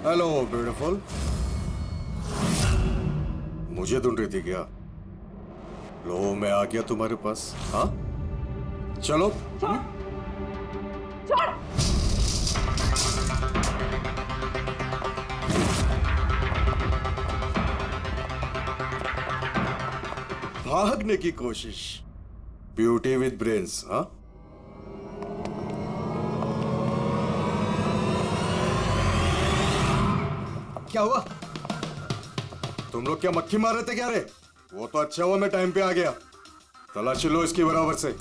Hello beautiful. मुझे ढूंढ रही थी क्या? लो मैं आ गया तुम्हारे पास। हाँ चलो। छोड़। छोड़। भागने की कोशिश। Beauty with brains. हाँ क्या हुआ? तुम लोग क्या मक्खी मार रहे थे क्या रे? वो तो अच्छा हुआ मैं टाइम पे आ गया। तलाशी लो इसकी बराबर से।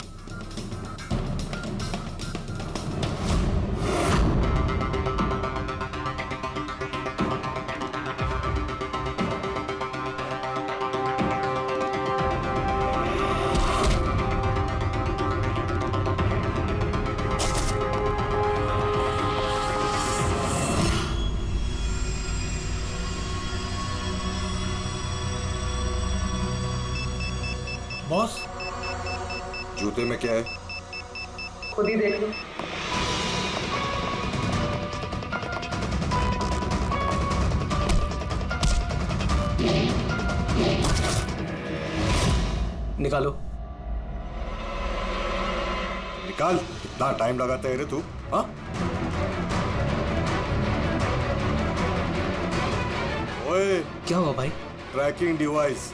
बॉस, जूते में क्या है? खुद ही देख लो। निकालो। निकाल। कितना टाइम लगाता है रे तू? हाँ ओए, क्या हुआ भाई? Tracking device.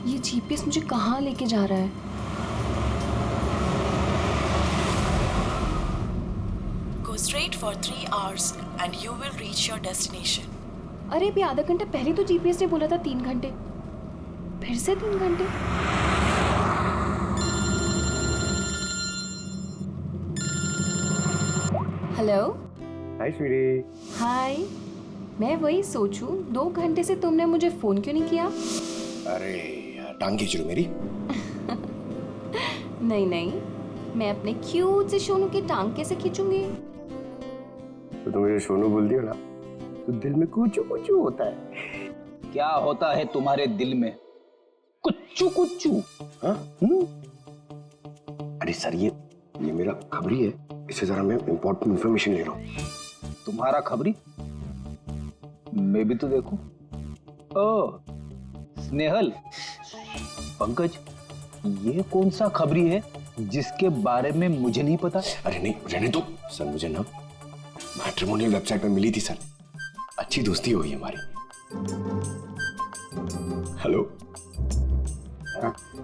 ये जीपीएस मुझे कहाँ लेके जा रहा है? Go straight for 3 hours and you will reach your destination. अरे अभी आधा घंटा पहले तो जीपीएस ने बोला था 3 घंटे, फिर से 3 घंटे। हेलो। हाय स्वीटी। हाय। मैं वही सोचूं 2 घंटे से तुमने मुझे फोन क्यों नहीं किया? अरे यार टांग खींच रही हो मेरी। नहीं नहीं, मैं अपने क्यूट से सोनू की टांग कैसे खींचूंगी? तो तुम मुझे सोनू बोल दियो ना तो दिल में कुछ कुछ होता है। क्या होता है तुम्हारे दिल में? कुच्चू कुच्चू। हाँ? अरे सर ये मेरा खबरी है, इससे जरा मैं इंपॉर्टेंट इंफॉर्मेशन ले रहा हूँ। तुम्हारा खबरी? मैं भी तो देखूं। ओ स्नेहल, पंकज, ये कौन सा खबरी है जिसके बारे में मुझे नहीं पता? अरे नहीं रहने दो सर, मुझे ना मैट्रिमोनियल वेबसाइट पे मिली थी सर, अच्छी दोस्ती हो गई हमारी। हेलो।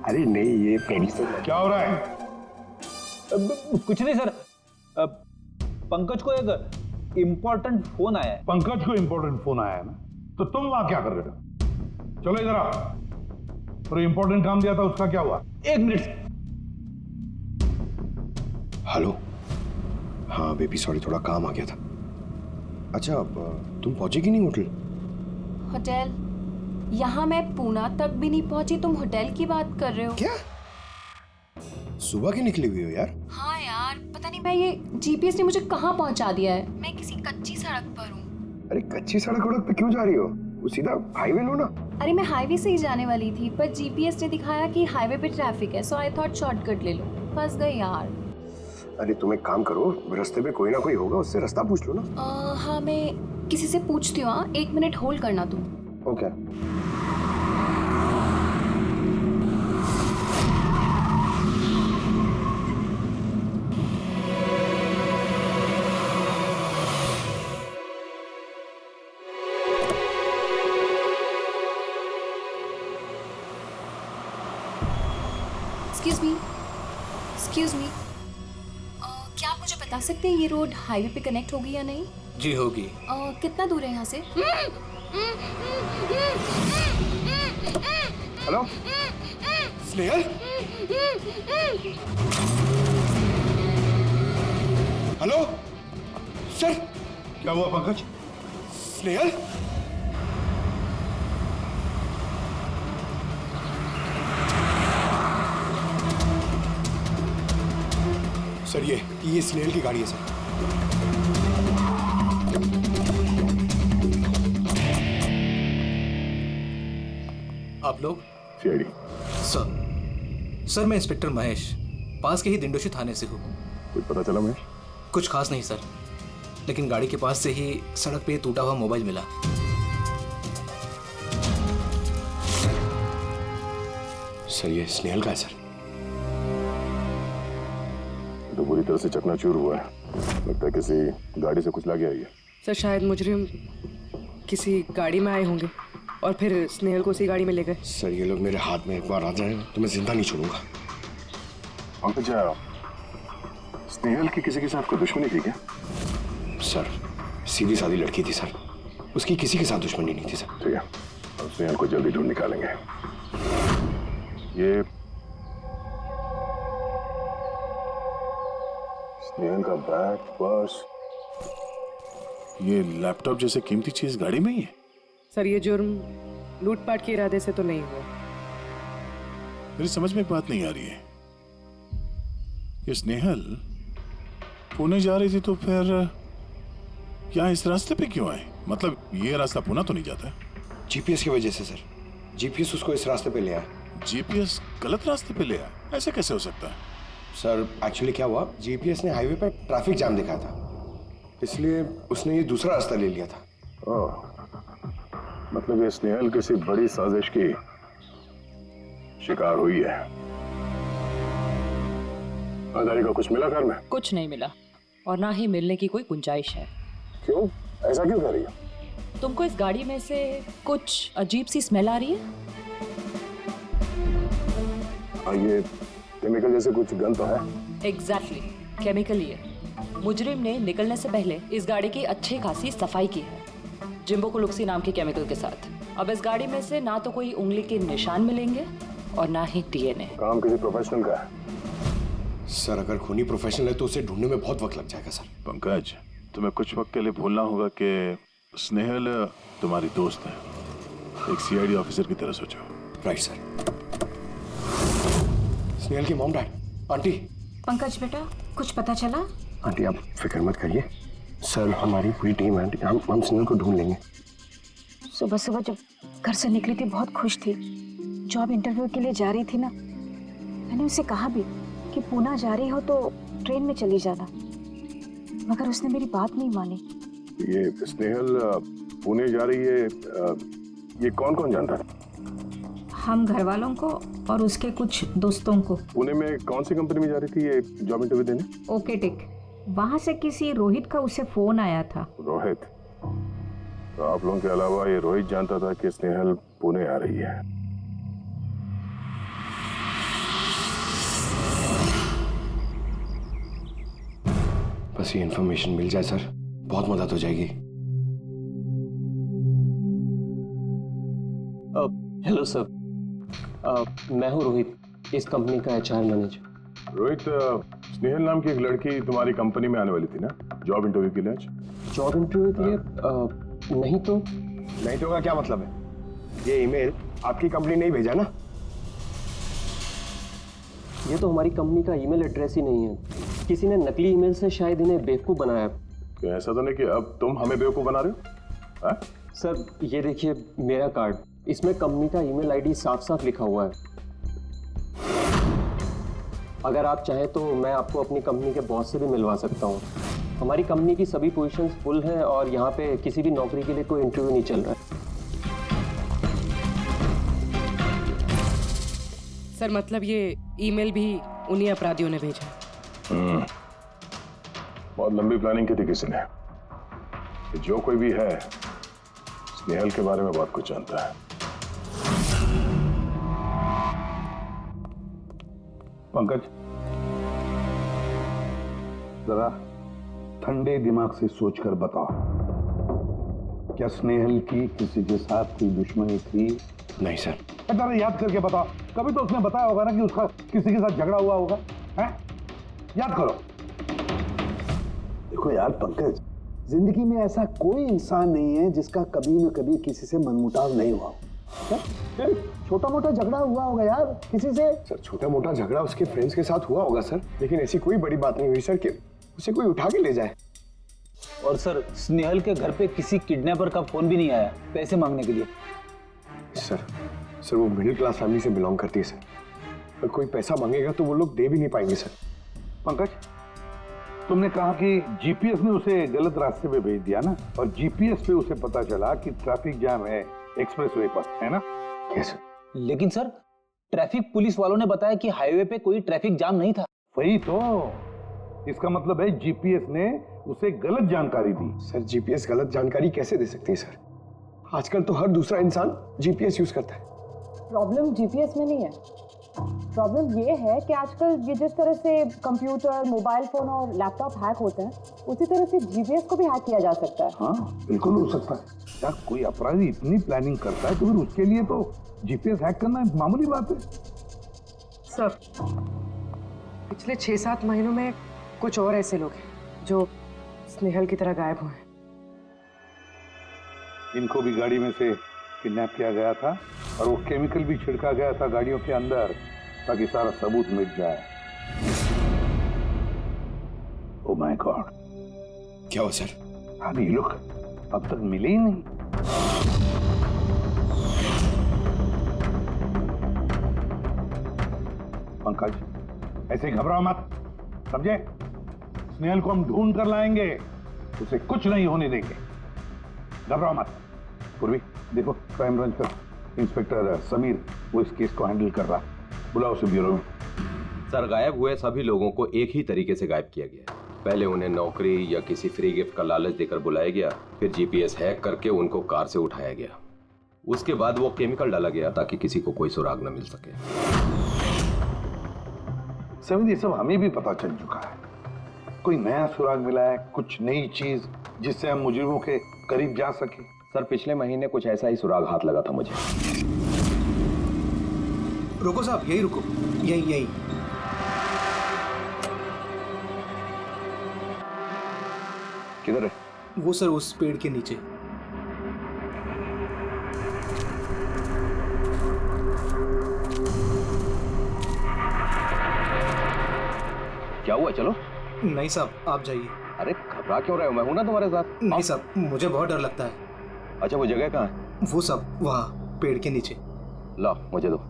अरे नहीं ये फ्रेंड से। क्या हो रहा है? कुछ नहीं सर, पंकज को एक इम्पोर्टेंट फोन आया है। पंकज को इंपॉर्टेंट फोन आया है ना, तो तुम वहां क्या कर रहे हो? चलो इधर आओ। और इंपॉर्टेंट काम दिया था उसका क्या हुआ? 1 मिनट। हेलो। हाँ बेबी सॉरी, थोड़ा काम आ गया था। अच्छा अब तुम पहुंचे कि नहीं होटल? होटल? यहाँ मैं पूना तक भी नहीं पहुंची, तुम होटल की बात कर रहे हो? क्या सुबह की निकली हुई हो यार? हाँ यार, पता नहीं मैं ये जीपीएस ने मुझे कहाँ पहुंचा दिया है। मैं किसी कच्ची सड़क पर हूँ। अरे कच्ची सड़क पे क्यों जा रही हो? वो सीधा हाईवे लो ना। अरे मैं हाईवे से ही जाने वाली थी, पर जीपीएस ने दिखाया कि हाईवे पे ट्रैफिक है, सो आई थॉट शॉर्टकट ले लो। फंस गई यार। अरे तुम एक काम करो, रास्ते पे कोई ना कोई होगा, उससे रास्ता पूछ लो ना। हाँ मैं किसी से पूछती हूँ। 1 मिनट होल्ड करना तुम। ओके। एक्सक्यूज मी, क्या आप मुझे बता सकते हैं ये रोड हाईवे पे कनेक्ट होगी या नहीं? जी होगी। कितना दूर है यहाँ से? हेलो स्नेहल। Hello sir. क्या हुआ पंकज? स्नेहल। सर ये स्नेहल की गाड़ी है सर। आप लोग? सीआईडी। सर सर मैं इंस्पेक्टर महेश पास के ही दिंडोशी थाने से हूँ। कुछ पता चला महेश? कुछ खास नहीं सर, लेकिन गाड़ी के पास से ही सड़क पे टूटा हुआ मोबाइल मिला। सर ये स्नेहल का है सर। तो पूरी तरह से चकनाचूर हुआ है, लगता है किसी गाड़ी से कुछ लग गया है। सर शायद मुजरिम किसी गाड़ी में आए होंगे और फिर स्नेहल को उसी गाड़ी में ले गए। सर ये लोग मेरे हाथ में एक बार आ जाए तो मैं जिंदा नहीं छोड़ूंगा। पंकज, स्नेहल की किसी के साथ कोई दुश्मनी थी क्या? सर सीधी सादी लड़की थी सर, उसकी किसी के साथ दुश्मनी नहीं थी सर। ठीक है, हम स्नेहल को जल्दी ढूंढ निकालेंगे। ये स्नेहल का बैग, पर्स, ये लैपटॉप जैसे कीमती चीज गाड़ी में ही है। सर ये जुर्म लूटपाट के इरादे से तो नहीं हुआ। मेरी समझ में एक बात नहीं आ रही है, ये स्नेहल पुणे जा रही थी तो फिर यहाँ इस रास्ते पे क्यों आई? मतलब ये रास्ता पुणे तो नहीं जाता है? जीपीएस की वजह से सर, जीपीएस उसको इस रास्ते पे ले आया। जीपीएस गलत रास्ते पे ले आया, ऐसे कैसे हो सकता है? सर एक्चुअली क्या हुआ, जीपीएस ने हाईवे पे ट्रैफिक जाम दिखाया था, इसलिए उसने ये दूसरा रास्ता ले लिया था। ओह, मतलब ये स्नेहल किसी बड़ी साजिश की शिकार हुई है। आधारी को कुछ मिला घर में? कुछ नहीं मिला और ना ही मिलने की कोई गुंजाइश है। क्यों, ऐसा क्यों कर रही है? तुमको इस गाड़ी में से कुछ अजीब सी स्मेल आ रही है? ये केमिकल जैसे कुछ गंध तो है। एग्जैक्टली, केमिकल ही है। मुजरिम ने निकलने से पहले इस गाड़ी की अच्छी खासी सफाई की है जिम्बो कुलुक्सी नाम के केमिकल के साथ। अब इस गाड़ी में से ना तो कोई उंगली के निशान मिलेंगे और ना ही डीएनए। काम किसी प्रोफेशनल का है। सर अगर खूनी प्रोफेशनल है तो उसे ढूंढने में बहुत वक्त लग जाएगा सर। पंकज, तुम्हें कुछ वक्त के लिए भूलना होगा कि स्नेहल तुम्हारी दोस्त है, एक सीआईडी ऑफिसर की तरह सोचो। Right sir. स्नेहल की मॉम डैड, आंटी। पंकज बेटा, कुछ पता चला? आंटी आप फिक्र मत करिए, सर हमारी पूरी टीम है, हम स्नेहल को ढूंढ लेंगे। सुबह सुबह जब घर से निकली थी बहुत खुश थी, जॉब इंटरव्यू के लिए जा रही थी ना, मैंने उसे कहा भी कि पूना जा रही हो तो ट्रेन में चली जाना, मगर उसने मेरी बात नहीं मानी। ये स्नेहल पुणे जा रही है, ये कौन कौन जानता है? हम घर वालों को और उसके कुछ दोस्तों को। पुणे में कौन सी कंपनी में जा रही थी ये जॉब इंटरव्यू देने? ओके टिक, वहां से किसी रोहित का उसे फोन आया था। रोहित? तो आप लोगों के अलावा ये रोहित जानता था कि स्नेहल पुणे आ रही है। बस ये इन्फॉर्मेशन मिल जाए सर, बहुत मदद हो जाएगी। हेलो सर, मैं हूँ रोहित, इस कंपनी का HR मैनेजर। रोहित, स्नेहल नाम की एक लड़की तुम्हारी कंपनी में आने वाली थी ना जॉब इंटरव्यू के लिए? जॉब इंटरव्यू के लिए? नहीं तो का क्या मतलब है? ये ईमेल आपकी कंपनी ने ही भेजा ना? ये तो हमारी कंपनी का ईमेल एड्रेस ही नहीं है, किसी ने नकली ईमेल से शायद इन्हें बेवकूफ़ बनाया। क्या ऐसा तो नहीं कि अब तुम हमें बेवकूफ़ बना रहे हो? सर ये देखिए मेरा कार्ड, इसमें कंपनी का ईमेल आईडी साफ साफ लिखा हुआ है। अगर आप चाहें तो मैं आपको अपनी कंपनी के बॉस से भी मिलवा सकता हूँ। हमारी कंपनी की सभी पोजीशंस फुल हैं और यहाँ पे किसी भी नौकरी के लिए कोई इंटरव्यू नहीं चल रहा है। सर मतलब ये ईमेल भी उन्हीं अपराधियों ने भेजा। बहुत लंबी प्लानिंग की थी किसी ने। जो कोई भी है स्नेहल के बारे में बहुत कुछ जानता है। पंकज, जरा ठंडे दिमाग से सोचकर बताओ, क्या स्नेहल की किसी के साथ कोई दुश्मनी थी? नहीं सर। जरा याद करके बताओ, कभी तो उसने बताया होगा ना कि उसका किसी के साथ झगड़ा हुआ होगा, हैं? याद करो। देखो यार पंकज, जिंदगी में ऐसा कोई इंसान नहीं है जिसका कभी न कभी किसी से मनमुटाव नहीं हुआ। छोटा मोटा झगड़ा हुआ होगा यार किसी से। सर छोटा मोटा झगड़ा उसके फ्रेंड्स के साथ हुआ होगा सर, लेकिन ऐसी कोई बड़ी बात नहीं हुई सर कि उसे कोई उठा के ले जाए। और सर स्नेहल के घर पे किसी किडनैपर का फोन भी नहीं आया पैसे मांगने के लिए। सर वो मिडिल क्लास फैमिली से बिलोंग करती है सर। और कोई पैसा मांगेगा तो वो लोग दे भी नहीं पाएंगे सर। पंकज, तुमने कहा कि जीपीएस ने उसे गलत रास्ते पे भेज दिया ना, और जीपीएस पे उसे पता चला कि ट्रैफिक जाम है एक्सप्रेसवे पर, है ना? यस। लेकिन सर, ट्रैफिक पुलिस वालों ने बताया कि हाईवे पे कोई ट्रैफिक जाम नहीं था। वही तो, इसका मतलब है जीपीएस ने उसे गलत जानकारी दी। सर जीपीएस गलत जानकारी कैसे दे सकती है सर? आजकल तो हर दूसरा इंसान जीपीएस यूज करता है। प्रॉब्लम जीपीएस में नहीं है, प्रॉब्लम ये है कि आजकल ये जिस तरह से कंप्यूटर, मोबाइल फोन और लैपटॉप हैक होते हैं, उसी तरह से जीपीएस को भी हैक किया जा सकता है। हाँ बिल्कुल हो सकता है। यार कोई अपराधी इतनी प्लानिंग करता है तो फिर उसके लिए तो जीपीएस हैक करना मामूली बात है। सर, पिछले 6-7 महीनों में कुछ और ऐसे लोग हैं जो स्नेहल की तरह गायब हुए हैं। इनको भी गाड़ी में से किडनैप किया गया था और वो केमिकल भी छिड़का गया था गाड़ियों के अंदर ताकि सारा सबूत मिट जाए। ओह माय गॉड, क्या हुआ सर? अभी लोग अब तक मिले ही नहीं। पंकज, ऐसे घबराओ मत, समझे? स्नेहल को हम ढूंढ कर लाएंगे, उसे कुछ नहीं होने देंगे, घबराओ मत। पूर्वी देखो, क्राइम ब्रांच का इंस्पेक्टर समीर वो इस केस को हैंडल कर रहा, बुलाओ उसे ब्यूरो में। सर, गायब हुए सभी लोगों को एक ही तरीके से गायब किया गया। पहले उन्हें नौकरी या किसी फ्री गिफ्ट का लालच देकर बुलाया गया, फिर जीपीएस हैक करके उनको कार से उठाया गया, उसके बाद वो केमिकल डाला गया ताकि किसी को कोई सुराग न मिल सके। समीर, ये सब हमें भी पता चल चुका है। कोई नया सुराग मिला है, कुछ नई चीज जिससे हम मुजरिमों के करीब जा सके। सर, पिछले महीने कुछ ऐसा ही सुराग हाथ लगा था मुझे। रुको साहब, यही रुको, यही। किधर है? वो सर उस पेड़ के नीचे। क्या हुआ? चलो। नहीं साहब, आप जाइए। अरे घबरा क्यों रहे हो? मैं हूं ना तुम्हारे साथ। नहीं साहब, मुझे बहुत डर लगता है। अच्छा, वो जगह कहाँ है? वो सब वहाँ पेड़ के नीचे। ला, मुझे दो।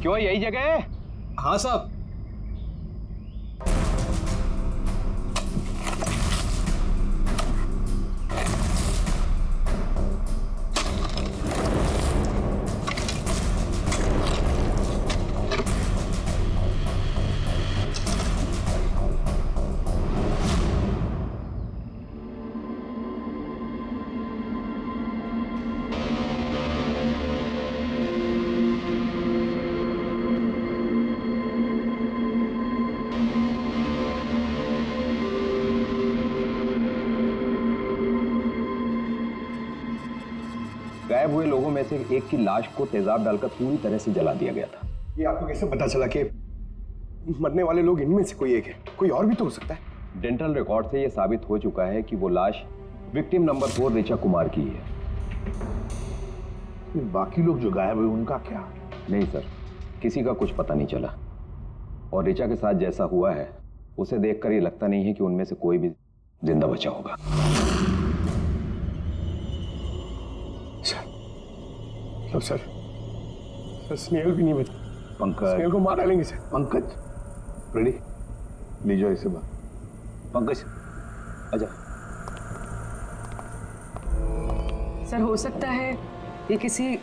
क्यों, यही जगह है? हाँ साहब। गायब हुए लोगों में से एक की लाश को तेजाब डालकर पूरी तरह से जला दिया गया था। ये आपको कैसे पता चला कि मरने वाले लोग इनमें से कोई एक है? कोई और भी तो हो सकता है। डेंटल रिकॉर्ड से यह साबित हो चुका है कि वो लाश विक्टिम नंबर 4 ऋचा कुमार की है। फिर बाकी लोग जो गायब हुए उनका क्या? नहीं सर, किसी का कुछ पता नहीं चला, और ऋचा के साथ जैसा हुआ है उसे देखकर ये लगता नहीं है कि उनमें से कोई भी जिंदा बचा होगा। सर स्नेहल भी नहीं बचा। पंकज, स्नेहल को मार डालेंगे सर। पंकज, रेडी? ले जाओ इसे बाहर। पंकज, आजा। सर, हो सकता है ये किसी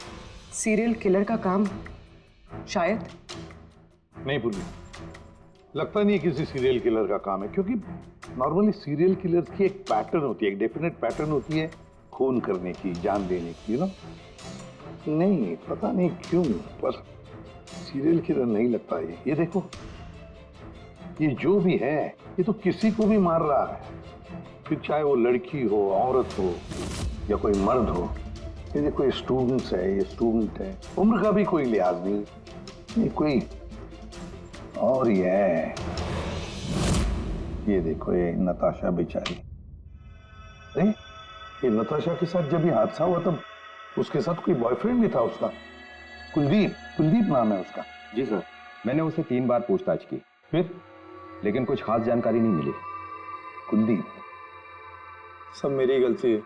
सीरियल किलर का काम, शायद। नहीं पूर्वी, लगता नहीं किसी सीरियल किलर का काम है, क्योंकि नॉर्मली सीरियल किलर्स की एक पैटर्न होती है, एक डेफिनेट पैटर्न होती है खून करने की, जान देने की, ना। नहीं, पता नहीं क्यों, पर सीरियल किलर नहीं लगता ये देखो, ये जो भी है ये तो किसी को भी मार रहा है, फिर चाहे वो लड़की हो, औरत हो या कोई मर्द हो। ये देखो, ये स्टूडेंट्स है, ये स्टूडेंट है, उम्र का भी कोई लिहाज नहीं, ये कोई और ही है। ये देखो, ये नताशा बेचारी। अरे ये नताशा के साथ जब ये हादसा हुआ तब उसके साथ कोई बॉयफ्रेंड भी था उसका, कुलदीप नाम है उसका। जी सर। मैंने उसे 3 बार पूछताछ की, फिर लेकिन कुछ खास जानकारी नहीं मिली। कुलदीप, सब मेरी गलती है।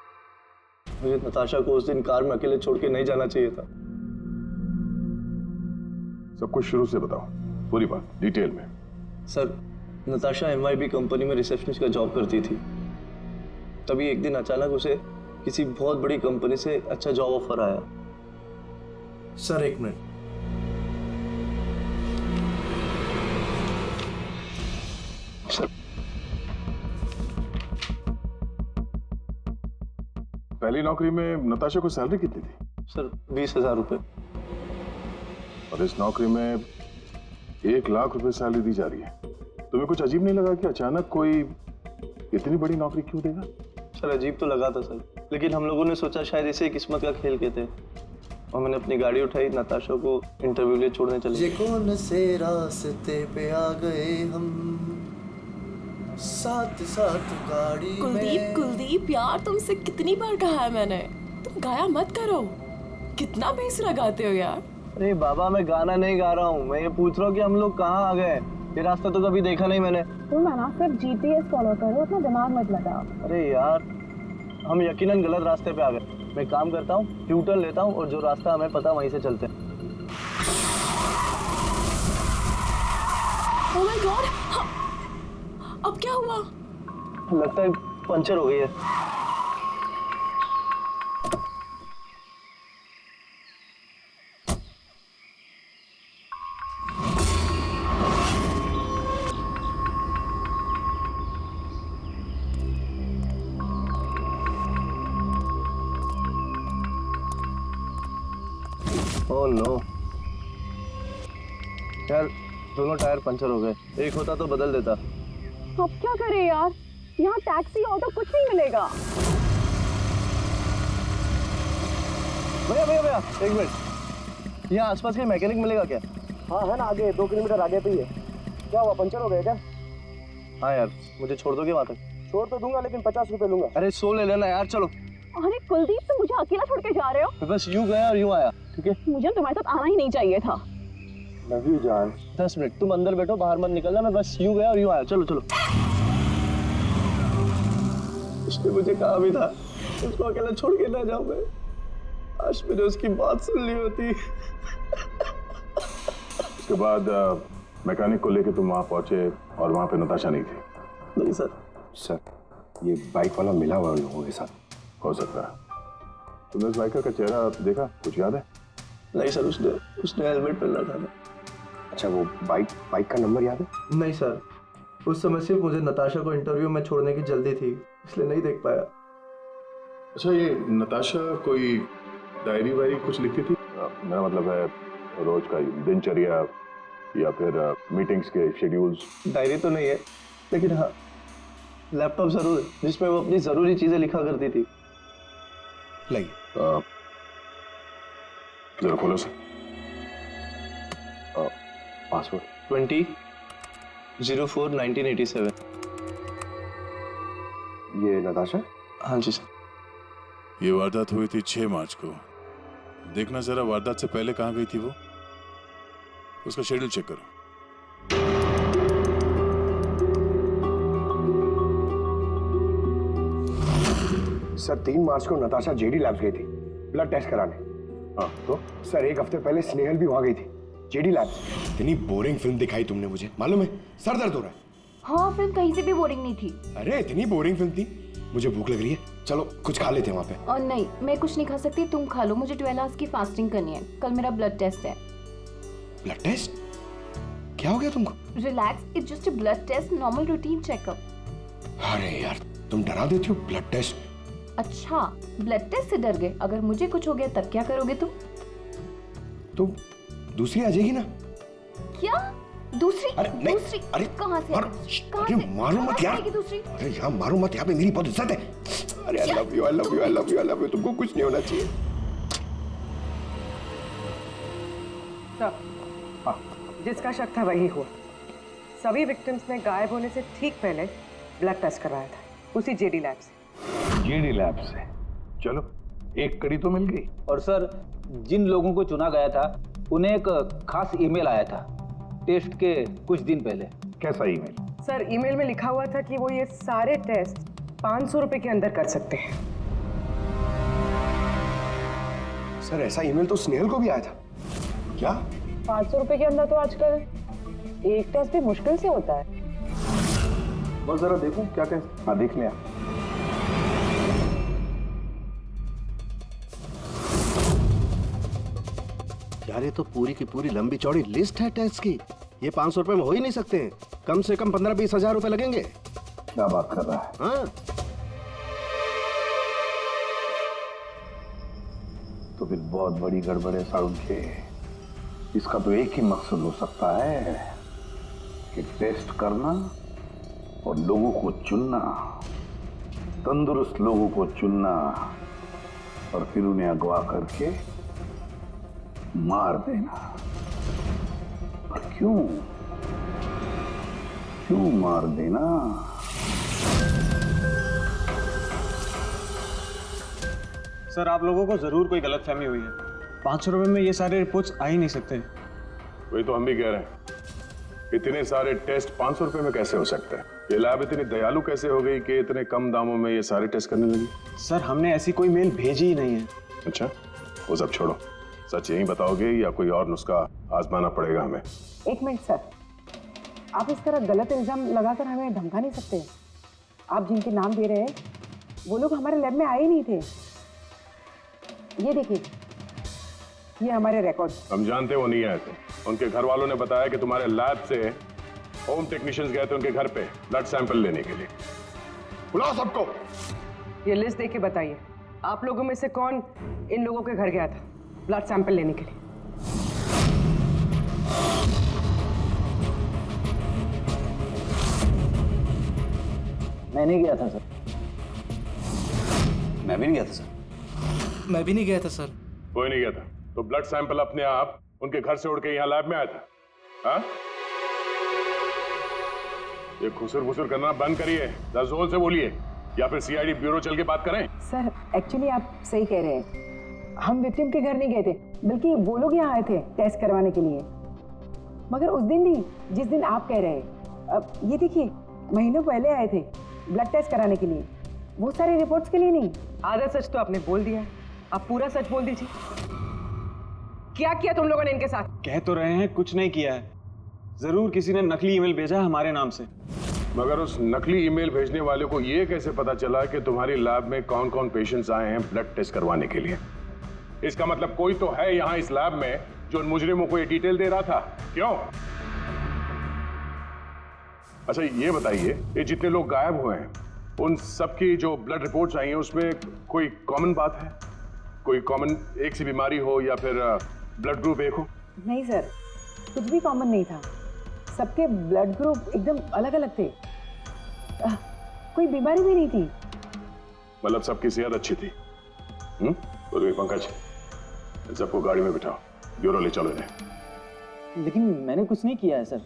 मुझे नताशा को उस दिन कार में अकेले छोड़ के नहीं जाना चाहिए था। सब कुछ शुरू से बताओ, पूरी बात डिटेल में। सर, नताशा MYB कंपनी में रिसेप्शनिस्ट का जॉब करती थी। तभी एक दिन अचानक उसे किसी बहुत बड़ी कंपनी से अच्छा जॉब ऑफर आया। सर एक मिनट। सर, पहली नौकरी में नताशा को सैलरी कितनी थी? सर 20,000 रुपए। और इस नौकरी में 1 लाख रुपए सैलरी दी जा रही है। तुम्हें कुछ अजीब नहीं लगा कि अचानक कोई इतनी बड़ी नौकरी क्यों देगा? सर अजीब तो लगा था सर, लेकिन हम लोगों ने सोचा शायद इसे किस्मत का खेल कहते हैं, और मैंने अपनी गाड़ी उठाई, नताशा को इंटरव्यू लिए छोड़ने चले। ये कौन से रास्ते पे आ गए हम, साथ साथ गाड़ी में। कुलदीप यार, तुमसे कितनी बार कहा है मैंने, तुम गाया मत करो। कितना बेसुरा गाते हो यार। अरे बाबा, मैं गाना नहीं गा रहा हूँ, मैं ये पूछ रहा हूँ कि हम लोग कहाँ आ गए। ये रास्ता तो कभी देखा नहीं मैंने। तुम है ना सिर्फ GPS फॉलो करो, अपना दिमाग मत लगाओ। अरे यार, हम यकीनन गलत रास्ते पे आ गए। मैं काम करता हूँ, ट्यूटर लेता हूँ और जो रास्ता हमें पता वहीं से चलते हैं। ओह माय गॉड, अब क्या हुआ? लगता है पंचर हो गई है। ओह नो यार, दोनों टायर पंचर हो गए। एक होता तो बदल देता। अब क्या करें यार, यहाँ टैक्सी ऑटो कुछ नहीं मिलेगा। भैया भैया भैया, एक मिनट, यहाँ आसपास कहीं मैकेनिक मिलेगा क्या? हाँ है ना, आगे 2 किलोमीटर आगे पे ही है। क्या हुआ, पंचर हो गया क्या? हाँ यार, मुझे छोड़ दोगे वहाँ तक? छोड़ तो दूंगा, लेकिन 50 रुपए लूंगा। अरे 100 ले लेना यार, चलो। अरे कुलदीप, तुम मुझे अकेला छोड़ के जा रहे हो? मैं बस यूं गया और यूं आया, ठीक है? मुझे तुम्हारे साथ आना ही नहीं चाहिए था। लव यू जान। 10 मिनट तुम अंदर बैठो, बाहर मत निकलना। मैं बस यूं गया और यूं आया। चलो चलो। उसने मुझे कहा भी था उसको अकेला छोड़ के ना जाऊं मैं। आज मैंने उसकी बात सुन ली होती। उसके बाद मैकेनिक को लेके तुम वहां पहुंचे और वहां पे नताशा नहीं थी? नहीं सर। सर, ये बाइक वाला मिला हुआ उन लोगों के साथ। हो सकता है। तुमने उस बाइकर का चेहरा देखा, कुछ याद है? नहीं सर, उसने हेलमेट पहना था। अच्छा, वो बाइक का नंबर याद है? नहीं सर, उस समय सिर्फ मुझे नताशा को इंटरव्यू में छोड़ने की जल्दी थी, इसलिए नहीं देख पाया। अच्छा, ये नताशा कोई डायरी वायरी कुछ लिखती थी? मेरा मतलब है रोज का दिनचर्या या फिर मीटिंग्स के शेड्यूल्स। डायरी तो नहीं है, लेकिन हाँ लैपटॉप जरूर है जिसमें वो अपनी जरूरी चीजें लिखा करती थी। लाइए जरा खोलो से। पासवर्ड 20/04/1987। ये नताशा? हाँ जी सर। ये वारदात हुई थी 6 मार्च को। देखना जरा वारदात से पहले कहाँ गई थी वो, उसका शेड्यूल चेक करो। सर 3 मार्च को नताशा जेडी लैब्स गई थी ब्लड टेस्ट कराने। हाँ तो? सर 1 हफ्ते पहले स्नेहल भी वहां गई थी जेडी लैब्स। इतनी बोरिंग फिल्म दिखाई तुमने मुझे, मालूम है? सर दर्द हो रहा है। हाँ, फिल्म कहीं से भी बोरिंग नहीं थी। अरे इतनी बोरिंग फिल्म थी। मुझे भूख लग रही है, चलो कुछ खा लेते हैं वहाँ पे। और नहीं, मैं कुछ नहीं खा सकती, तुम खा लो। मुझे 12 आवर्स की फास्टिंग करनी है, कल मेरा ब्लड टेस्ट है। Blood test? क्या हो गया तुमको? Relax, it's just a blood test, normal routine checkup. अरे यार, तुम डरा देती हो। Blood test? अच्छा, ब्लड टेस्ट से डर गए? अगर मुझे कुछ हो गया तब क्या करोगे तुम? तो दूसरी आ जाएगी ना? क्या दूसरी? अरे नहीं, दूसरी अरे कहाँ से? अरे मारो मत यार। दूसरी? अरे यहाँ मारो मत, यहाँ पे मेरी बहुत इज्जत है। अरे I love you, I love you, I love you, I love you. तुमको कुछ नहीं होना चाहिए। हाँ, जिसका शक था वही हुआ। सभी विक्टिम्स ने गायब होने से ठीक पहले ब्लड टेस्ट करवाया था, उसी जेडी लैब से। जेडी लैब से? चलो, एक कड़ी तो मिल गई। और सर, जिन लोगों को चुना गया था उन्हें एक खास ईमेल आया था टेस्ट के कुछ दिन पहले। कैसा ईमेल? सर ईमेल में लिखा हुआ था कि वो ये सारे टेस्ट 500 रुपए के अंदर कर सकते हैं। सर ऐसा ईमेल तो स्नेहल को भी आया था। क्या? 500 रुपए के अंदर तो आजकल एक टेस्ट भी मुश्किल से होता है। बस जरा देखो क्या टेस्ट। हाँ देख लिया। यार ये तो पूरी की पूरी लंबी चौड़ी लिस्ट है टेस्ट की। ये 500 रुपए में हो ही नहीं सकते हैं। कम से कम 15-20 हजार रुपए लगेंगे। क्या बात कर रहा है? हाँ तो फिर बहुत बड़ी गड़बड़ है सारुण के। इसका तो एक ही मकसद हो सकता है कि टेस्ट करना और लोगों को चुनना, तंदुरुस्त लोगों को चुनना और फिर उन्हें अगवा करके मार देना। और क्यों मार देना? सर आप लोगों को जरूर कोई गलतफहमी हुई है। 500 रुपए में ये सारे रिपोर्ट्स आ ही नहीं सकते। वही तो हम भी कह रहे हैं, इतने सारे टेस्ट 500 रुपए में कैसे हो सकते हैं? ये लैब इतनी दयालु कैसे हो गई कि इतने कम दामों में ये सारे टेस्ट करने लगी? सर हमने ऐसी कोई मेल भेजी ही नहीं है। अच्छा वो सब छोड़ो, सच यही बताओगे या कोई और नुस्खा आजमाना पड़ेगा हमें? एक मिनट सर, आप इस तरह गलत इल्जाम लगाकर हमें धमका नहीं सकते। आप जिनके नाम दे रहे हैं वो लोग हमारे लैब में आए नहीं थे। ये देखिए, ये हमारे रिकॉर्ड। हम जानते वो नहीं आए थे। उनके घर वालों ने बताया कि तुम्हारे लैब से होम टेक्नीशियंस गए थे उनके घर पे ब्लड सैंपल लेने के लिए। बुलाओ सबको। ये लिस्ट देख के बताइए, आप लोगों में से कौन इन लोगों के घर गया था ब्लड सैंपल लेने के लिए? मैं नहीं गया था सर। मैं भी नहीं गया था सर। मैं भी नहीं गया था सर। कोई नहीं गया था तो ब्लड सैंपल अपने आप उनके घर से उड़ के यहाँ लैब में आया था? हाँ? ये खुसर फुसर करना बंद करिए, जोर से बोलिए या फिर सीआईडी ब्यूरो चल के बात करें। सर एक्चुअली आप सही कह रहे हैं, हम विक्टिम के घर नहीं गए थे, बल्कि वो लोग यहाँ आए थे टेस्ट करवाने के लिए। मगर उस दिन नहीं जिस दिन आप कह रहे हैं। अब ये देखिए, महीनों पहले आए थे ब्लड टेस्ट कराने के लिए, वो सारे रिपोर्ट्स के लिए नहीं। आधा सच तो आपने बोल दिया, आप पूरा सच बोल दीजिए। क्या किया तुम लोगों ने इनके साथ? कह तो रहे हैं कुछ नहीं किया है। जरूर किसी ने नकली ईमेल भेजा है हमारे नाम से। मगर उस नकली ईमेल भेजने वाले को ये कैसे पता चला कि तुम्हारी लैब में कौन कौन पेशेंट्स आए हैं ब्लड टेस्ट करवाने के लिए? इसका मतलब कोई तो है यहाँ इस लैब में जो उन मुजरिमों को ये डिटेल दे रहा था। क्यों? अच्छा ये बताइए, ये जितने लोग गायब हुए हैं उन सबकी जो ब्लड रिपोर्ट्स आई हैं उसमें कोई कॉमन बात है? कोई कॉमन एक सी बीमारी हो या फिर ब्लड ग्रुप एक हो? नहीं सर, कुछ भी कॉमन नहीं था। सबके ब्लड ग्रुप एकदम अलग अलग थे। कोई बीमारी भी नहीं थी। मतलब सबकी सेहत अच्छी थी? तो पंकज सबको गाड़ी में बिठाओ, ब्यूरो ले चलो इन्हें। लेकिन मैंने कुछ नहीं किया है सर।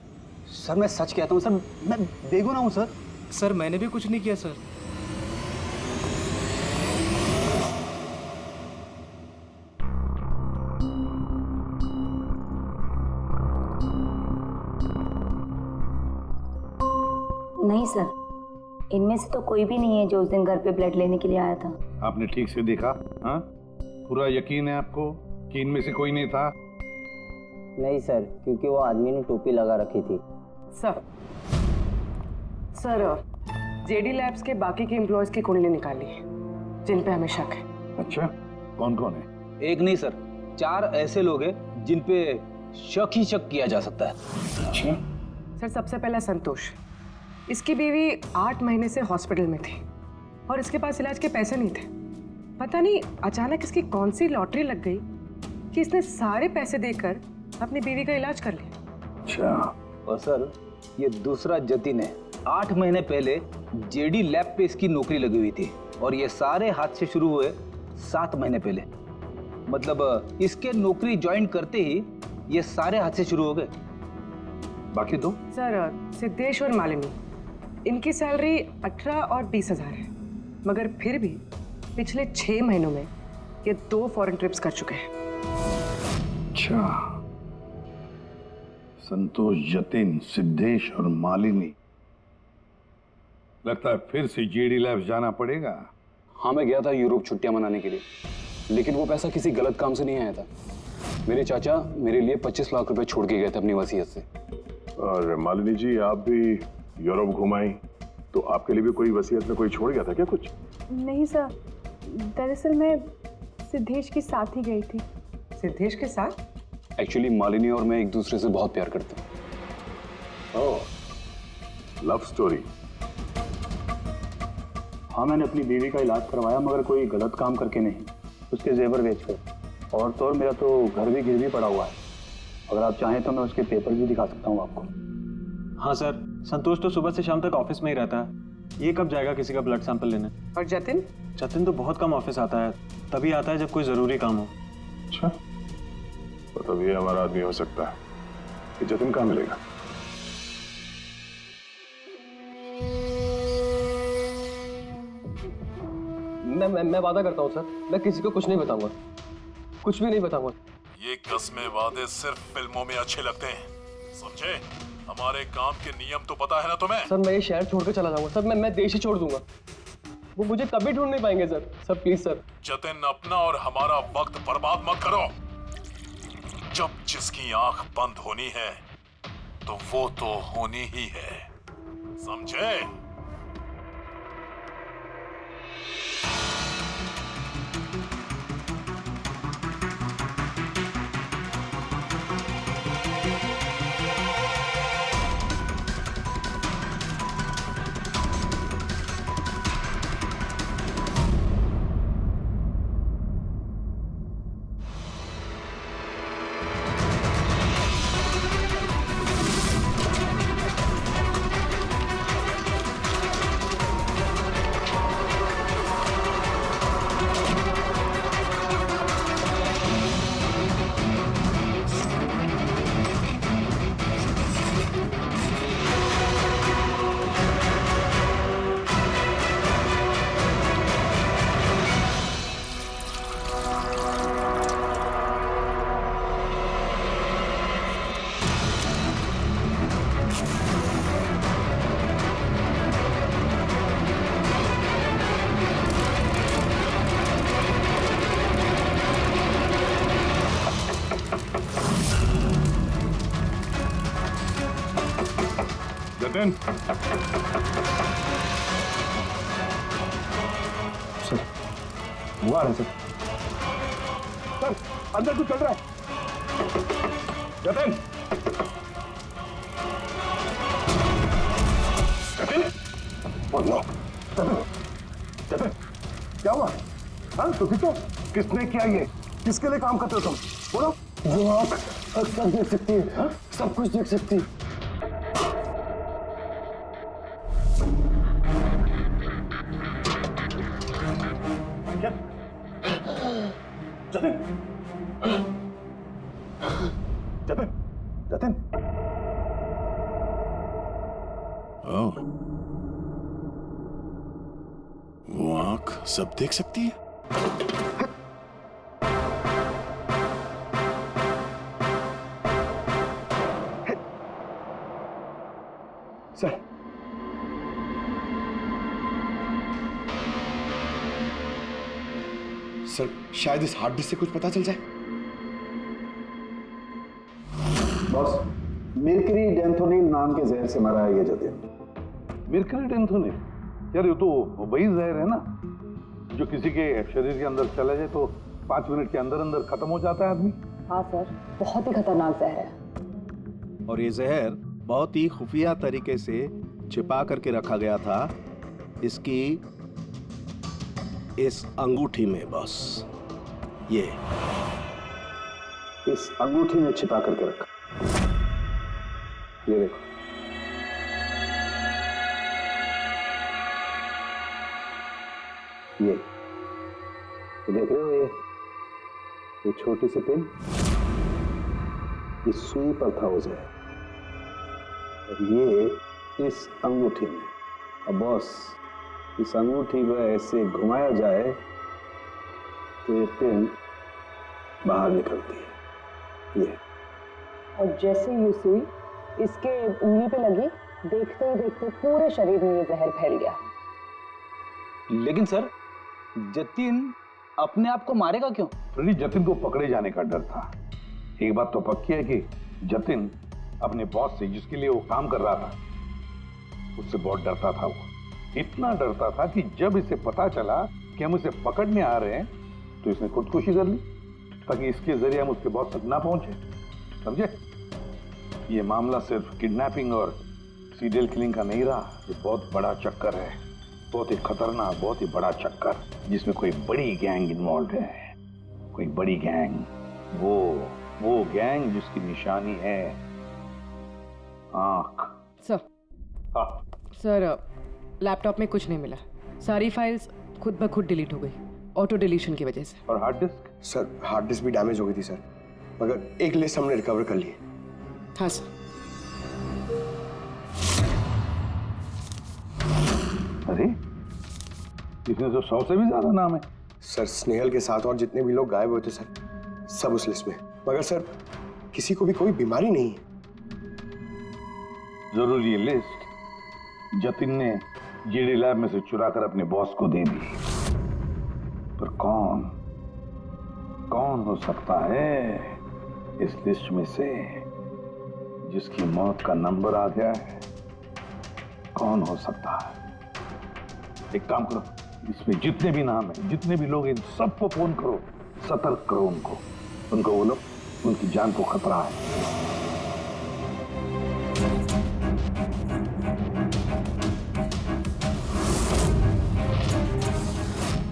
सर मैं सच कहता हूँ सर, मैं बेगुनाह हूँ सर। सर मैंने भी कुछ नहीं किया सर। नहीं सर, इनमें से तो कोई भी नहीं है जो उस दिन घर पे ब्लड लेने के लिए आया था। आपने ठीक से देखा? हाँ, पूरा यकीन है आपको कि इनमें से कोई नहीं था? नहीं सर, क्योंकि वो आदमी ने टोपी लगा रखी थी। सर जेडी लैब्स के बाकी के एम्प्लॉयज की कुंडली निकाली है जिन पे हमें शक है। अच्छा, कौन कौन है? एक नहीं सर, 4 ऐसे लोग हैं जिन पे शक ही शक किया जा सकता है। अच्छा सर, सबसे पहला संतोष। इसकी बीवी 8 महीने से हॉस्पिटल में थी और इसके पास इलाज के पैसे नहीं थे। पता नहीं अचानक इसकी कौन सी लॉटरी लग गई कि इसने सारे पैसे देकर अपनी बीवी का इलाज कर लिया। अच्छा। और सर ये दूसरा जतिन है। 8 महीने पहले जेडी लैब पे इसकी नौकरी लगी हुई थी और ये सारे हादसे शुरू हुए 7 महीने पहले। मतलब इसके नौकरी ज्वाइन करते ही ये सारे हादसे शुरू हो गए। बाकी दो सर, सिद्धेश और मालिनी, इनकी सैलरी 18 और 20 हजार है, मगर फिर भी पिछले 6 महीनों में ये 2 फॉरेन ट्रिप्स कर चुके हैं। अच्छा, संतोष, जतिन, सिद्धेश और मालिनी। लगता है फिर से जेडी लैब्स जाना पड़ेगा। हाँ, मैं गया था यूरोप छुट्टियां मनाने के लिए, लेकिन वो पैसा किसी गलत काम से नहीं आया था। मेरे चाचा मेरे लिए 25 लाख रुपए छोड़ के गए थे अपनी वसीयत से। और मालिनी जी, आप भी यूरोप घुमाई, तो आपके लिए भी कोई वसीयत में कोई छोड़ गया था क्या कुछ? नहीं सर, दरअसल मैं सिद्धेश के साथ ही गई थी। सिद्धेश के साथ? एक्चुअली मालिनी और मैं एक दूसरे से बहुत प्यार करते हैं। ओह, लव स्टोरी। हाँ, मैंने अपनी बीवी का इलाज करवाया, मगर कोई गलत काम करके नहीं, उसके जेवर बेचकर। और तो और मेरा तो घर भी गिरवी पड़ा हुआ है। अगर आप चाहें तो मैं उसके पेपर भी दिखा सकता हूँ आपको। हाँ सर, संतोष तो सुबह से शाम तक ऑफिस में ही रहता है। ये कब जाएगा किसी का ब्लड सैंपल लेने? और जतिन? जतिन तो बहुत कम ऑफिस आता है, तभी आता है जब कोई जरूरी काम हो। अच्छा, तो तब ये हमारा आदमी हो सकता है। कि जतिन कहाँ मिलेगा? मैं वादा करता हूँ सर, मैं किसी को कुछ नहीं बताऊंगा, कुछ भी नहीं बताऊंगा। ये कस्में वादे सिर्फ फिल्मों में अच्छे लगते हैं, समझे? हमारे काम के नियम तो पता है ना तुम्हें? सर, मैं ये शहर छोड़कर चला जाऊंगा सर, मैं देश ही छोड़ दूंगा। वो मुझे कभी ढूंढ नहीं पाएंगे सर प्लीज सर। जतिन, अपना और हमारा वक्त बर्बाद मत करो। जब जिसकी आंख बंद होनी है तो वो तो होनी ही है, समझे? जतिन, सर, वो आ रहे सर। सर, अंदर कुछ चल रहा है। जतिन, जतिन, बोलो। जतिन, क्या हुआ? हाँ, तो ठीक हो? किसने किया ये? किसके लिए काम करते हो तुम? बोलो। वो आँख सब देख सकती है, हाँ? सब कुछ देख सकती है। जतिन, जतिन, जतिन। ओह, वो आंख सब देख सकती है? सर, सर, शायद इस हार्ड डिस्क से कुछ पता चल जाए। बॉस, मिर्करी डेंथोनिल नाम के जहर से मरा है ये जतिन। मिर्करी डेंथोनिल? यार, ये तो वही जहर है ना जो किसी के शरीर के अंदर चला जाए तो 5 मिनट के अंदर अंदर खत्म हो जाता है आदमी। हाँ सर, बहुत ही खतरनाक जहर है। और ये जहर बहुत ही खुफिया तरीके से छिपा करके रखा गया था इसकी इस अंगूठी में बॉस। ये इस अंगूठी में छिपा करके रखा। ये देखो, ये देख रहे हो? ये छोटी सी पिन, इस सुई पर था वो जहर, और ये इस अंगूठी में। अब बॉस, इस अंगूठी को ऐसे घुमाया जाए तो ये पिन बाहर निकलती है। और जैसे ये सुई इसके उंगली पे लगी, देखते ही देखते पूरे शरीर में ये जहर फैल गया। लेकिन सर, जतिन अपने आप को मारेगा क्यों? जतिन को पकड़े जाने का डर था। एक बात तो पक्की है कि जतिन अपने बॉस से, जिसके लिए वो काम कर रहा था, उससे बहुत डरता था। वो इतना डरता था कि जब इसे पता चला कि हम इसे पकड़ने आ रहे हैं तो इसने खुदकुशी कर ली, ताकि इसके जरिए हम उसके बॉस तक ना पहुंचे। समझे? ये मामला सिर्फ किडनैपिंग और सीरियल किलिंग का नहीं रहा, ये बहुत बड़ा चक्कर है, बहुत ही खतरनाक, बहुत ही बड़ा चक्कर, जिसमें कोई बड़ी गैंग इन्वॉल्व है। कोई बड़ी गैंग, वो गैंग जिसकी निशानी है आंख। सर, सर लैपटॉप में कुछ नहीं मिला। सारी फाइल्स खुद ब खुद डिलीट हो गई, ऑटो डिलीशन की वजह से। और hard disk? Sir hard disk भी डैमेज हो गई थी सर, मगर एक लिस्ट हमने रिकवर कर ली। हाँ सर। अरे इसमें तो 100 से भी ज्यादा नाम है। सर स्नेहल के साथ और जितने भी लोग गायब हुए थे सर, सब उस लिस्ट में। मगर सर किसी को भी कोई बीमारी नहीं है। जरूर ये लिस्ट जतिन ने जीडी लैब में से चुरा कर अपने बॉस को दे दी। पर कौन हो सकता है इस लिस्ट में से जिसकी मौत का नंबर आ गया है? कौन हो सकता है? एक काम करो, इसमें जितने भी नाम हैं, जितने भी लोग, इन सबको फोन करो, सतर्क करो उनको बोलो उनकी जान को खतरा है।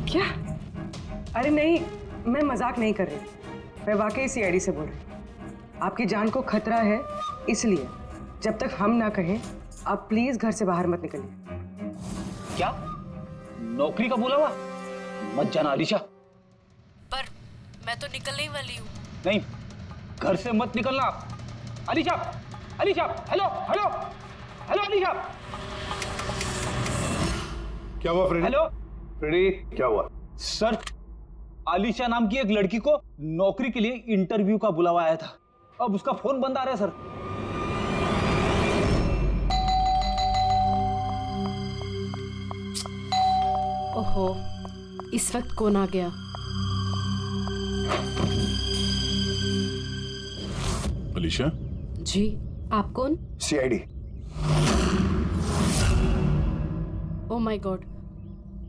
क्या? अरे नहीं, मैं मजाक नहीं कर रही, मैं वाकई सीआईडी से बोल रही। आपकी जान को खतरा है, इसलिए जब तक हम ना कहें आप प्लीज घर से बाहर मत निकलिए। क्या? नौकरी का बोला हुआ? मत जाना अलीशा। पर मैं तो निकलने ही वाली हूँ। नहीं, घर से मत निकलना। Alisha, Alisha, hello hello hello Alisha. क्या हुआ फ्रेडी? हेलो फ्रेडी, क्या हुआ? सर, अलीशा नाम की एक लड़की को नौकरी के लिए इंटरव्यू का बुलावा आया था। अब उसका फोन बंद आ रहा है सर। ओहो, इस वक्त कौन आ गया? अलीशा? जी, आप कौन? सीआईडी। ओह माय गॉड,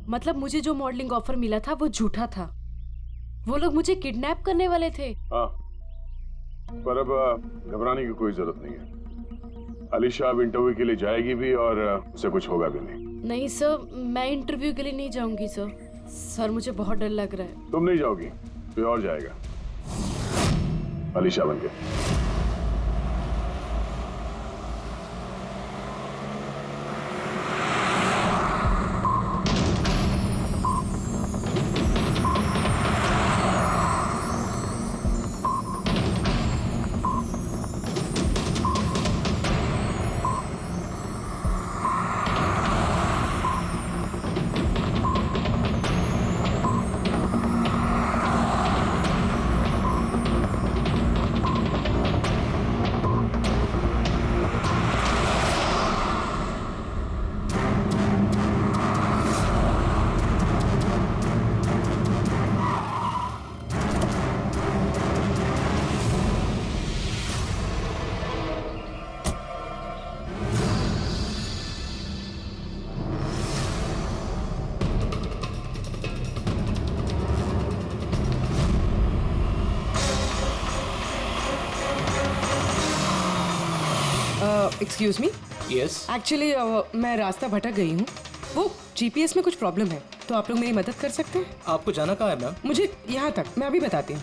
मतलब मुझे जो मॉडलिंग ऑफर मिला था वो झूठा था। वो लोग मुझे किडनैप करने वाले थे। हाँ, पर अब घबराने की कोई जरूरत नहीं है। अलीशा अब इंटरव्यू के लिए जाएगी भी और उसे कुछ होगा भी नहीं। नहीं सर, मैं इंटरव्यू के लिए नहीं जाऊंगी सर। सर मुझे बहुत डर लग रहा है। तुम नहीं जाओगी, कोई और जाएगा, अलीशा बनके। Excuse me. यस। एक्चुअली मैं रास्ता भटक गई हूँ, वो जीपीएस में कुछ प्रॉब्लम है, तो आप लोग मेरी मदद कर सकते हैं? आपको जाना कहाँ है मैम? मुझे यहाँ तक, मैं अभी बताती हूँ।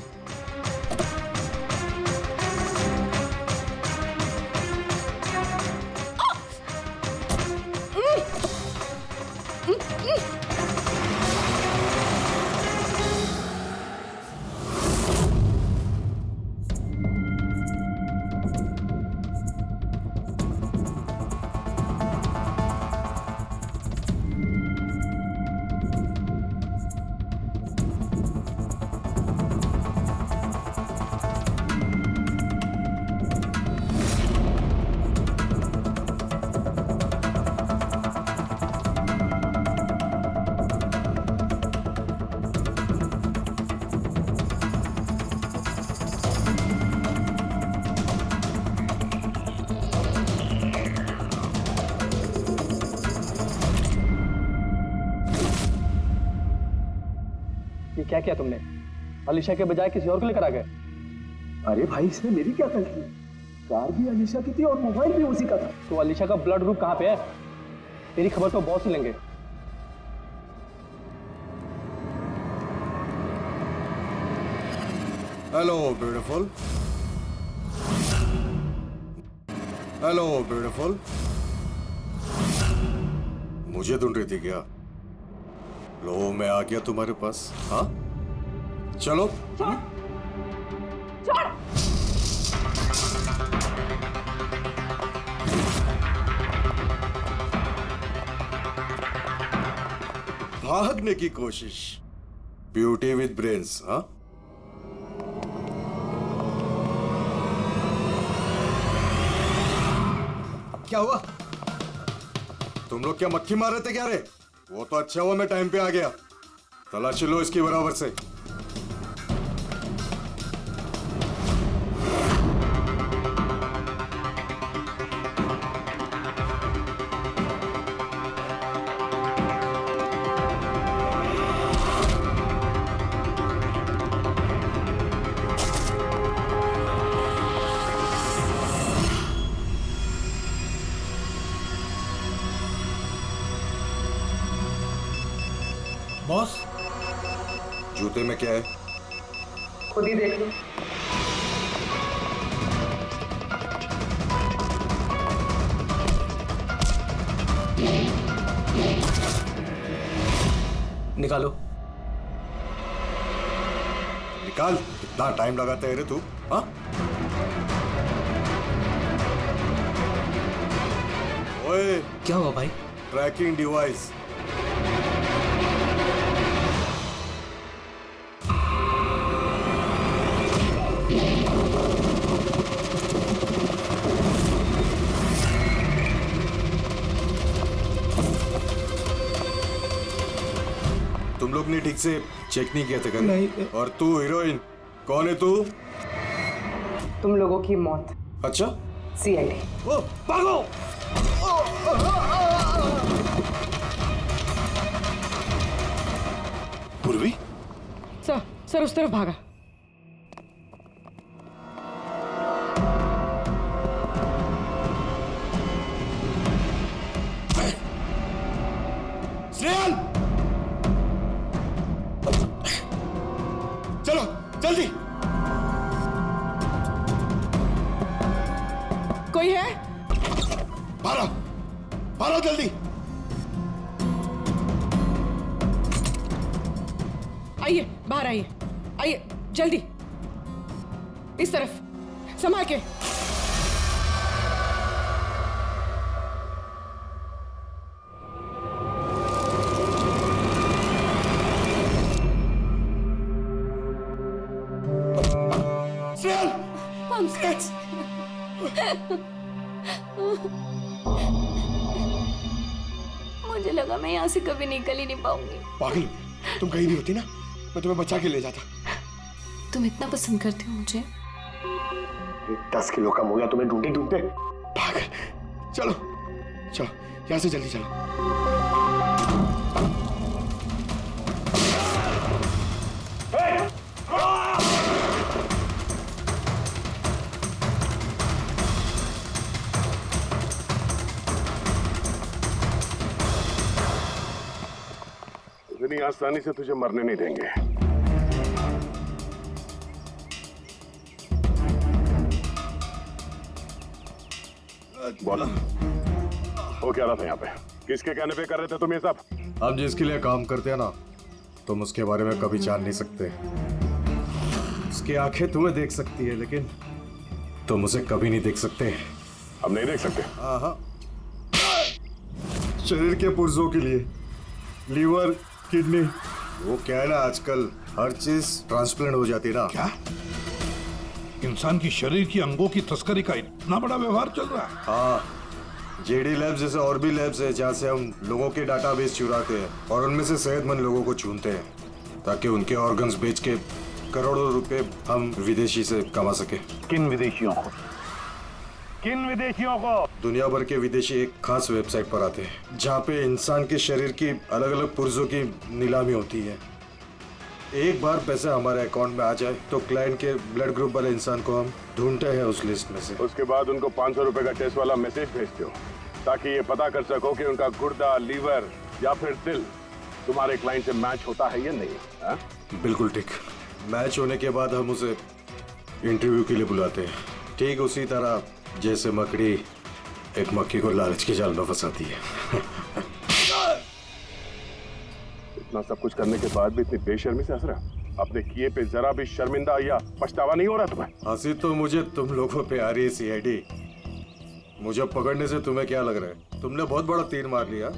क्या किया तुमने? अलीशा के बजाय किसी और को लेकर आ गए? अरे भाई इसमें मेरी क्या गलती? कार भी अलीशा की थी और मोबाइल भी उसी का था। तो अलीशा का ब्लड ग्रुप कहाँ पे है? तेरी खबर तो बॉस ही लेंगे। Hello beautiful. Hello beautiful. मुझे ढूंढ रही थी क्या? लो मैं आ गया तुम्हारे पास। हाँ चलो। छोड़। भागने की कोशिश। Beauty with brains. हाँ क्या हुआ? तुम लोग क्या मक्खी मार रहे थे क्या रे? वो तो अच्छा हुआ मैं टाइम पे आ गया। तलाशी लो इसकी बराबर से। बॉस जूते में क्या है? खुद ही देख लो। निकालो। निकाल। इतना टाइम लगाता है रे तू? हाँ ओए क्या हुआ भाई? Tracking device. तुम लोग ने ठीक से चेक नहीं किया था क्या? नहीं। और तू हीरोइन कौन है तू? तुम लोगों की मौत। अच्छा सीआईडी। ओ भागो। पूर्वी सर उस तरफ भागा। स्नेहल चलो जल्दी। कोई है? भारा जल्दी। आइए बाहर आइए जल्दी। इस तरफ संभाल के। मुझे लगा मैं यहाँ से कभी निकल ही नहीं पाऊंगी। पागल, तुम कहीं नहीं होती ना, मैं तुम्हें बचा के ले जाता। तुम इतना पसंद करते हो मुझे? 10 किलो कम हो गया तुम्हें ढूंढते ढूंढते। पागल, चलो चलो यहाँ से जल्दी चलो। इतनी आसानी से तुझे मरने नहीं देंगे। बोलो, वो क्या रहा था यहाँ पे? किसके कहने पे कर रहे थे तुम ये सब? हम जिसके लिए काम करते हैं ना, तुम उसके बारे में कभी जान नहीं सकते। उसकी आंखें तुम्हें देख सकती है, लेकिन तुम उसे कभी नहीं देख सकते। हम नहीं देख सकते? हाँ, शरीर के पुर्जों के लिए लीवर, किडनी, वो क्या है ना, आजकल हर चीज ट्रांसप्लांट हो जाती है ना। क्या इंसान की शरीर की अंगों की तस्करी का इतना बड़ा व्यवहार चल रहा है? हाँ, जेडी लैब्स जैसे और भी लैब्स है जहाँ से हम लोगों के डाटाबेस चुराते हैं और उनमें से सेहतमंद लोगों को चुनते हैं ताकि उनके ऑर्गन्स बेच के करोड़ों रुपए हम विदेशी से कमा सके। किन विदेशियों को? किन विदेशियों को? दुनिया भर के विदेशी एक खास वेबसाइट पर आते हैं जहाँ पे इंसान के शरीर की अलग अलग पुर्जों की नीलामी होती है। एक बार पैसा हमारे अकाउंट में आ जाए तो क्लाइंट के ब्लड ग्रुप वाले इंसान को हम ढूंढते हैं उस लिस्ट में से। उसके बाद उनको 500 रुपए का टेस्ट वाला मैसेज भेजते हो ताकि ये पता कर सको कि उनका गुर्दा, लीवर या फिर दिल तुम्हारे क्लाइंट से मैच होता है या नहीं। हा? बिल्कुल ठीक। मैच होने के बाद हम उसे इंटरव्यू के लिए बुलाते हैं, ठीक उसी तरह जैसे मकड़ी एक मक्खी को लालच के जाल में फंसाती है। इतना सब कुछ करने के बाद भी इतनी बेशर्मी से हंस रहा? अपने किए पे जरा भी शर्मिंदा या पछतावा नहीं हो रहा तुम्हें? हंसी तो मुझे तुम लोगों पे आ रही है सीआईडी। मुझे पकड़ने से तुम्हें क्या लग रहा है? तुमने बहुत बड़ा तीर मार लिया।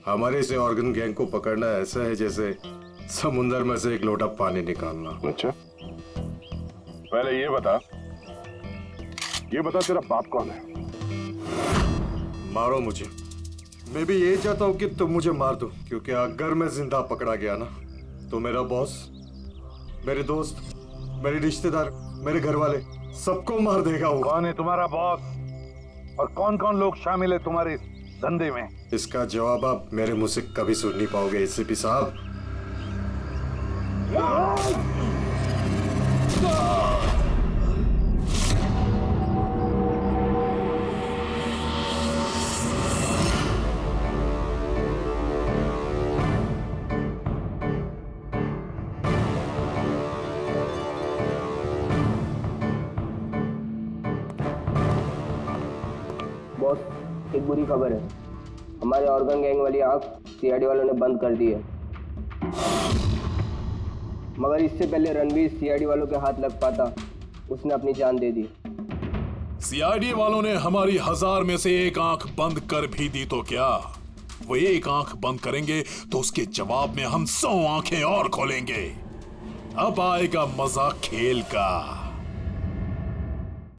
हमारे से ऑर्गन गैंग को पकड़ना ऐसा है जैसे समुंदर में से एक लोटा पानी निकालना। अच्छा, पहले ये बता तेरा बाप कौन है? मारो मुझे। मैं भी यही चाहता हूँ कि तुम मुझे मार दो, क्योंकि अगर मैं जिंदा पकड़ा गया ना तो मेरा बॉस, मेरे दोस्त, मेरे रिश्तेदार, मेरे घर वाले सबको मार देगा वो। कौन है तुम्हारा बॉस और कौन कौन लोग शामिल है तुम्हारे इस धंधे में? इसका जवाब आप मेरे मुंह से कभी सुन नहीं पाओगे एसीपी साहब। बॉस, एक बुरी खबर है। हमारे ऑर्गन गैंग वाली आंख सीआईडी वालों ने बंद कर दी है। मगर इससे पहले रणवीर सीआईडी वालों के हाथ लग पाता, उसने अपनी जान दे दी। सीआईडी वालों ने हमारी 1000 में से एक आंख बंद कर भी दी तो क्या? वो एक आंख बंद करेंगे तो उसके जवाब में हम 100 आंखें और खोलेंगे। अब आएगा मजा खेल का।